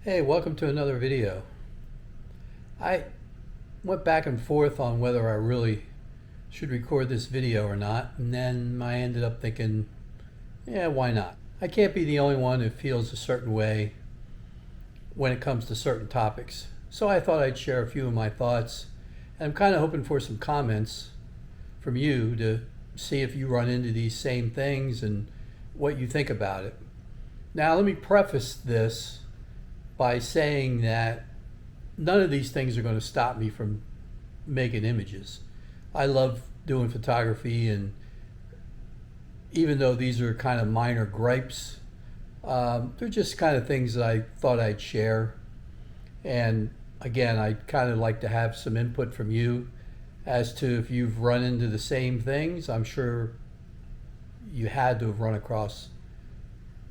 Hey, welcome to another video. I went back and forth on whether I really should record this video or not, and then I ended up thinking, yeah, why not? I can't be the only one who feels a certain way when it comes to certain topics. So I thought I'd share a few of my thoughts, and I'm kind of hoping for some comments from you to see if you run into these same things and what you think about it. Now, let me preface this by saying that none of these things are going to stop me from making images. I love doing photography, and even though these are kind of minor gripes, they're just kind of things that I thought I'd share. And again, I'd kind of like to have some input from you as to if you've run into the same things. I'm sure you had to have run across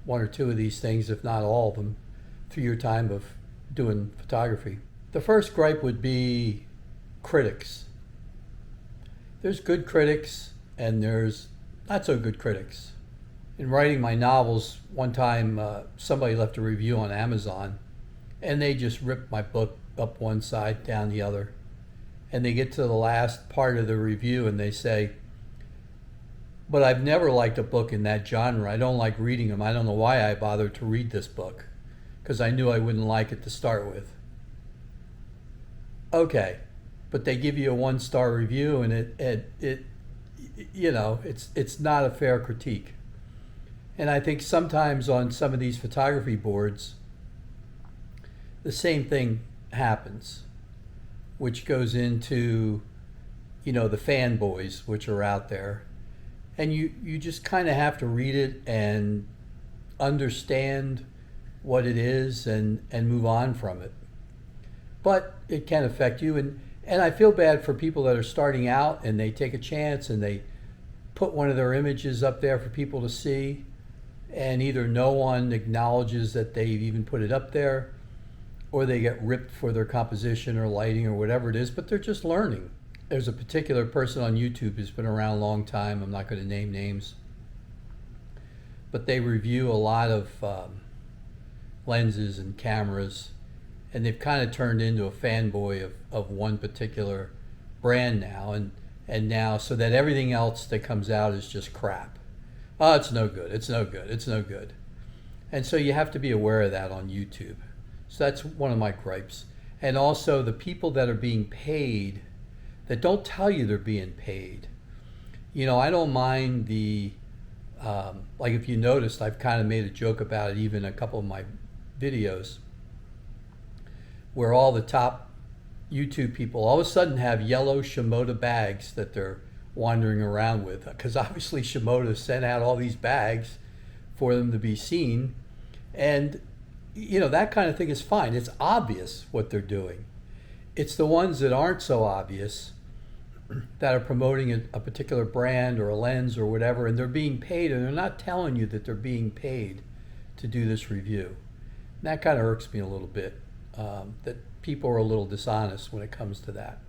one or two of these things, if not all of them, through your time of doing photography. The first gripe would be critics. There's good critics and there's not so good critics. In writing my novels, one time somebody left a review on Amazon and they just ripped my book up one side, down the other. And they get to the last part of the review and they say, "But I've never liked a book in that genre. I don't like reading them. I don't know why I bothered to read this book, because I knew I wouldn't like it to start with." Okay, but they give you a 1-star review, and it it's not a fair critique. And I think sometimes on some of these photography boards, the same thing happens, which goes into the fanboys which are out there, and you just kind of have to read it and understand what it is and move on from it. But it can affect you, and I feel bad for people that are starting out and they take a chance and they put one of their images up there for people to see, and either no one acknowledges that they've even put it up there, or they get ripped for their composition or lighting or whatever it is, but they're just learning. There's a particular person on YouTube who's been around a long time. I'm not going to name names, but they review a lot of lenses and cameras, and they've kind of turned into a fanboy of one particular brand now, and now so that everything else that comes out is just crap. Oh, it's no good, it's no good, it's no good. And so you have to be aware of that on YouTube. So that's one of my gripes. And also the people that are being paid that don't tell you they're being paid. I don't mind the like, if you noticed, I've kind of made a joke about it even a couple of my videos, where all the top YouTube people all of a sudden have yellow Shimoda bags that they're wandering around with, because obviously Shimoda sent out all these bags for them to be seen. And that kind of thing is fine. It's obvious what they're doing. It's the ones that aren't so obvious that are promoting a particular brand or a lens or whatever, and they're being paid, and they're not telling you that they're being paid to do this review. And that kind of irks me a little bit, that people are a little dishonest when it comes to that.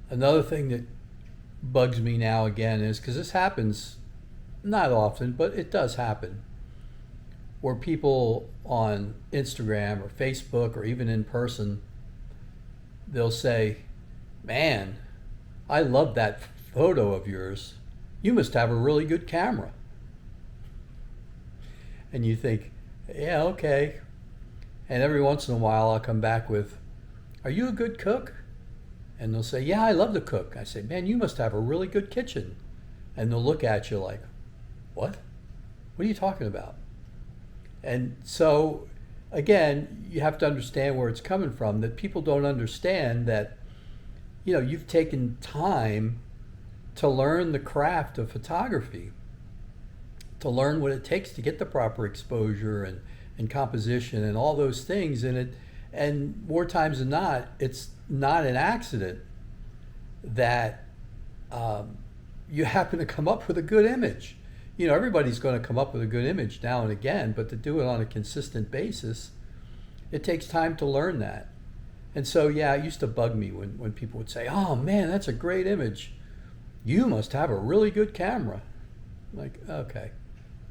Another thing that bugs me now again is, because this happens not often, but it does happen, where people on Instagram or Facebook or even in person, they'll say, "Man, I love that photo of yours. You must have a really good camera." And you think, yeah, okay. And every once in a while I'll come back with, "Are you a good cook?" And they'll say, "Yeah, I love to cook." I say, "Man, you must have a really good kitchen." And they'll look at you like, "What? What are you talking about?" And so, again, you have to understand where it's coming from, that people don't understand that you've taken time to learn the craft of photography, to learn what it takes to get the proper exposure and composition and all those things. And more times than not, it's not an accident that you happen to come up with a good image. Everybody's going to come up with a good image now and again, but to do it on a consistent basis, it takes time to learn that. And so, yeah, it used to bug me when people would say, "Oh man, that's a great image. You must have a really good camera." I'm like, okay.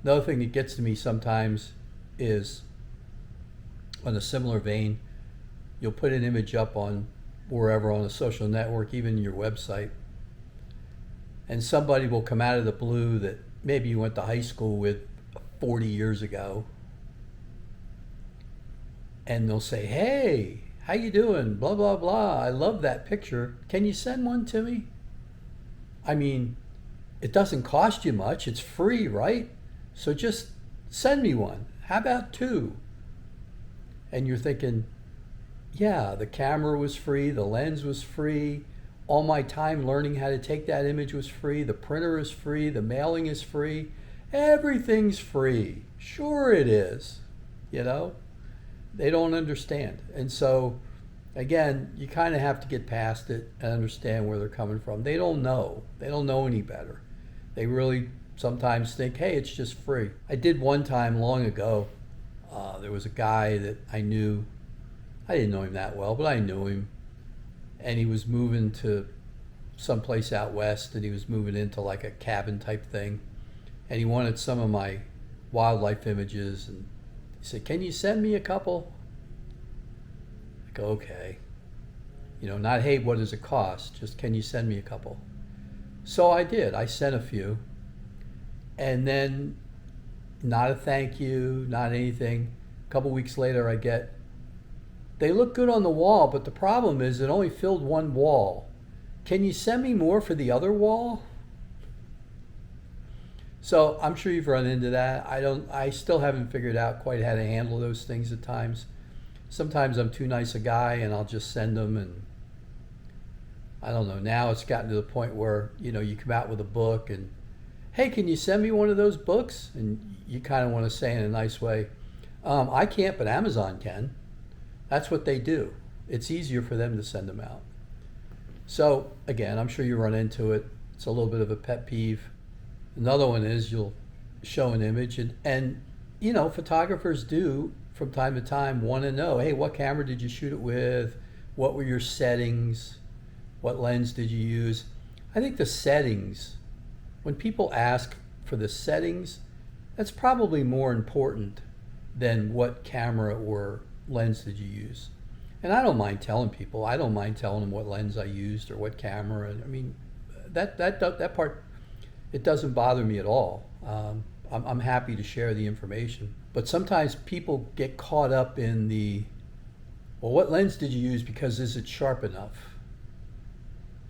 Another thing that gets to me sometimes is On a similar vein, you'll put an image up on wherever on a social network, even your website, and somebody will come out of the blue that maybe you went to high school with 40 years ago, and they'll say, "Hey, how you doing? Blah, blah, blah. I love that picture. Can you send one to me?" I mean, it doesn't cost you much. It's free, right? So just send me one. How about two? And you're thinking, yeah, the camera was free, the lens was free, all my time learning how to take that image was free, the printer is free, the mailing is free, everything's free. Sure it is, you know? They don't understand. And so, again, you kind of have to get past it and understand where they're coming from. They don't know. They don't know any better. They really sometimes think, hey, it's just free. I did one time long ago. There was a guy that I knew. I didn't know him that well, but I knew him. And he was moving to someplace out west, and he was moving into like a cabin type thing. And he wanted some of my wildlife images. And he said, "Can you send me a couple?" I go, okay. You know, not, hey, what does it cost? Just, can you send me a couple? So I did. I sent a few. And then, not a thank you, not anything. A couple weeks later, I get, they look good on the wall, but the problem is it only filled one wall. Can you send me more for the other wall? So I'm sure you've run into that. I still haven't figured out quite how to handle those things at times. Sometimes I'm too nice a guy and I'll just send them, and I don't know. Now it's gotten to the point where, you know, you come out with a book and, hey, can you send me one of those books? And you kind of want to say in a nice way, I can't, but Amazon can. That's what they do. It's easier for them to send them out. So again, I'm sure you run into it. It's a little bit of a pet peeve. Another one is you'll show an image and you know, photographers do from time to time want to know, hey, what camera did you shoot it with? What were your settings? What lens did you use? I think the settings, when people ask for the settings, that's probably more important than what camera or lens did you use. And I don't mind telling people. I don't mind telling them what lens I used or what camera. I mean, that part, it doesn't bother me at all. I'm happy to share the information. But sometimes people get caught up in the, well, what lens did you use because is it sharp enough?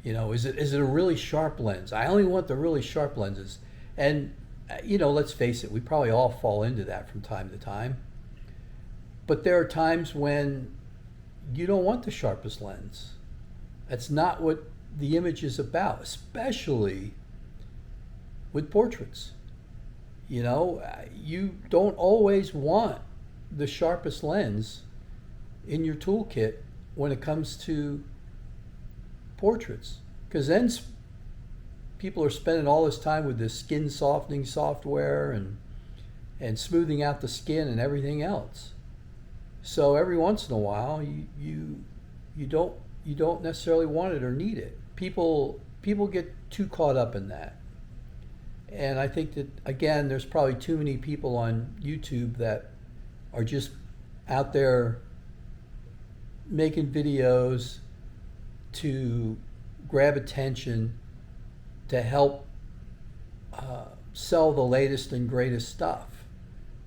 You know, is it a really sharp lens? I only want the really sharp lenses. And, you know, let's face it, we probably all fall into that from time to time. But there are times when you don't want the sharpest lens. That's not what the image is about, especially with portraits. You know, you don't always want the sharpest lens in your toolkit when it comes to portraits, because then people are spending all this time with this skin softening software and smoothing out the skin and everything else. So every once in a while, you don't necessarily want it or need it. People get too caught up in that. And I think that, again, there's probably too many people on YouTube that are just out there making videos to grab attention, to help sell the latest and greatest stuff.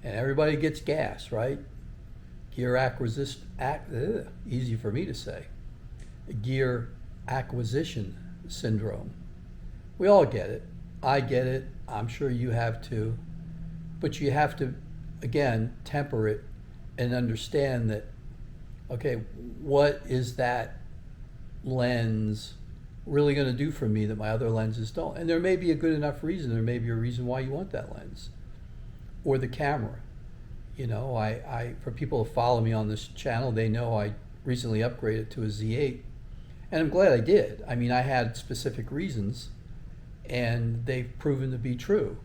And everybody gets gas, right? Gear acquisition, easy for me to say. Gear acquisition syndrome. We all get it. I get it. I'm sure you have too. But you have to, again, temper it and understand that, okay, what is that lens really going to do for me that my other lenses don't? And there may be a good enough reason. There may be a reason why you want that lens. Or the camera. You know, I for people who follow me on this channel, they know I recently upgraded to a Z8. And I'm glad I did. I mean, I had specific reasons, and they've proven to be true.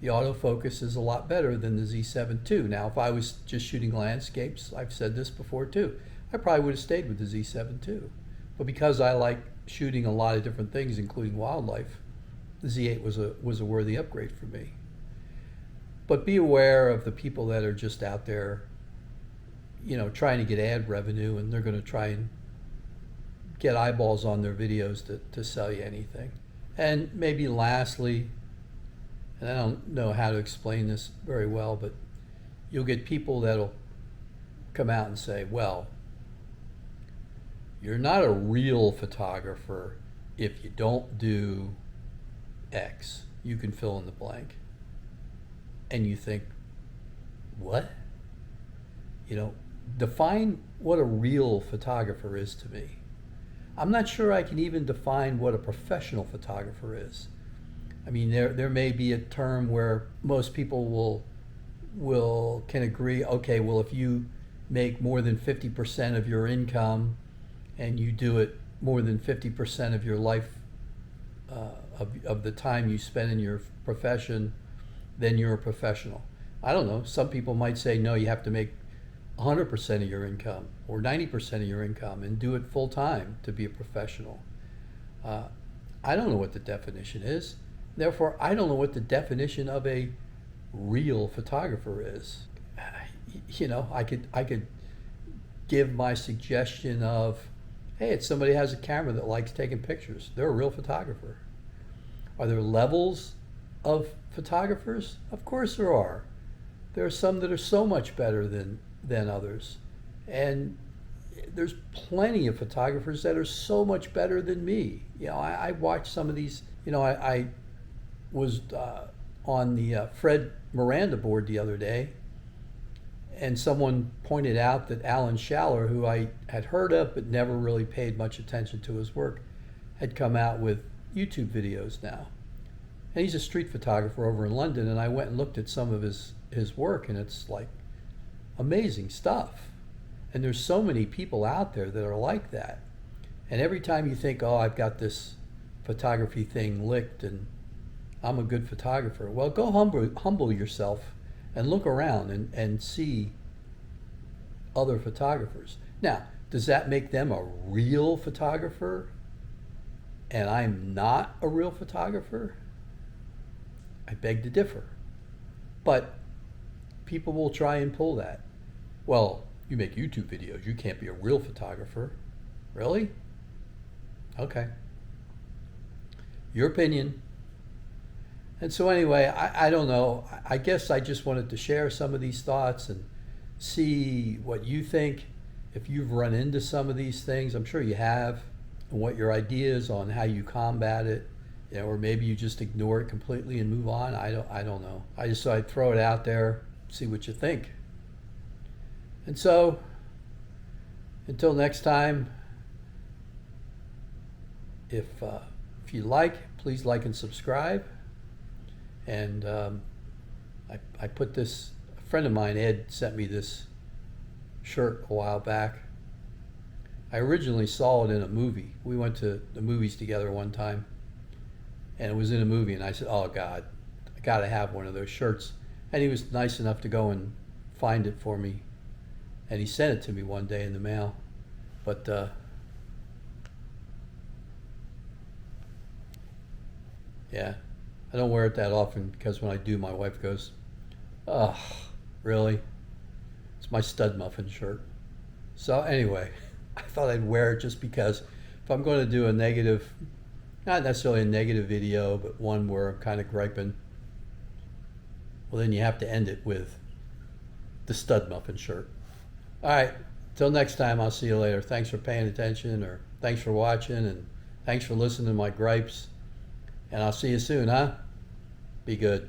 The autofocus is a lot better than the Z7 II. Now, if I was just shooting landscapes, I've said this before too, I probably would have stayed with the Z7 II. But because I like shooting a lot of different things, including wildlife, the Z8 was a worthy upgrade for me. But be aware of the people that are just out there, trying to get ad revenue, and they're going to try and get eyeballs on their videos to sell you anything. And maybe lastly, and I don't know how to explain this very well, but you'll get people that'll come out and say, well, you're not a real photographer if you don't do X. You can fill in the blank. And you think, what? Define what a real photographer is to me. I'm not sure I can even define what a professional photographer is. I mean, there may be a term where most people can agree, okay, well, if you make more than 50% of your income and you do it more than 50% of your life, of the time you spend in your profession, then you're a professional. I don't know. Some people might say, no, you have to make 100% of your income or 90% of your income and do it full time to be a professional. I don't know what the definition is. Therefore, I don't know what the definition of a real photographer is. I could give my suggestion of, hey, it's somebody who has a camera that likes taking pictures. They're a real photographer. Are there levels of photographers? Of course there are. There are some that are so much better than others. And there's plenty of photographers that are so much better than me. I watched some of these. I was on the Fred Miranda board the other day, and someone pointed out that Alan Schaller, who I had heard of but never really paid much attention to his work, had come out with YouTube videos now. And he's a street photographer over in London, and I went and looked at some of his work, and it's like amazing stuff. And there's so many people out there that are like that. And every time you think, oh, I've got this photography thing licked and I'm a good photographer, well, go humble yourself and look around and see other photographers. Now, does that make them a real photographer and I'm not a real photographer? I beg to differ. But people will try and pull that. Well, you make YouTube videos, you can't be a real photographer. Really? Okay. Your opinion. And so anyway, I don't know. I guess I just wanted to share some of these thoughts and see what you think. If you've run into some of these things, I'm sure you have, and what your ideas on how you combat it, or maybe you just ignore it completely and move on. I don't know. I just thought I'd throw it out there, see what you think. And so, until next time, if you like, please like and subscribe. And I put this, a friend of mine, Ed, sent me this shirt a while back. I originally saw it in a movie. We went to the movies together one time, and it was in a movie, and I said, oh God, I gotta have one of those shirts. And he was nice enough to go and find it for me, and he sent it to me one day in the mail. But yeah, I don't wear it that often because when I do, my wife goes, oh, really? It's my stud muffin shirt. So anyway, I thought I'd wear it just because if I'm going to do a negative, not necessarily a negative video, but one where I'm kind of griping, well, then you have to end it with the stud muffin shirt. All right, till next time, I'll see you later. Thanks for paying attention, or thanks for watching, and thanks for listening to my gripes. And I'll see you soon, huh? Be good.